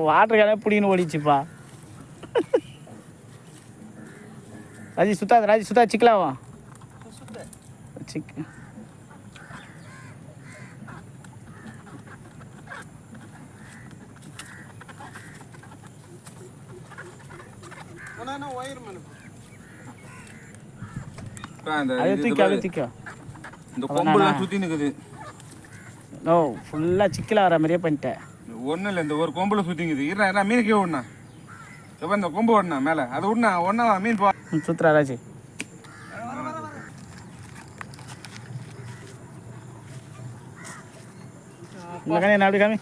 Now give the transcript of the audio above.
Water கேனே பிடின்னு ஓடிச்சுப்பா. Raji சுத்தாது, Raji சுத்தா சிக்கலாவா sick. இந்த கொம்புலாம் சுத்தி நிக்குது. நோ ஃபுல்லா சிக்கலா வர மாதிரியே பண்ணிட்டேன். ஒன்றும் இல்லை, இந்த ஒரு கொம்புல சுத்திங்குது. இருடா மீனுக்கே விடணா. எப்போ இந்த கொம்பு விடணா மேலே அதை விடணா ஒன்றா மீன் போ சுத்துறா ராஜி. இந்த காமி என்ன அப்படி காமி.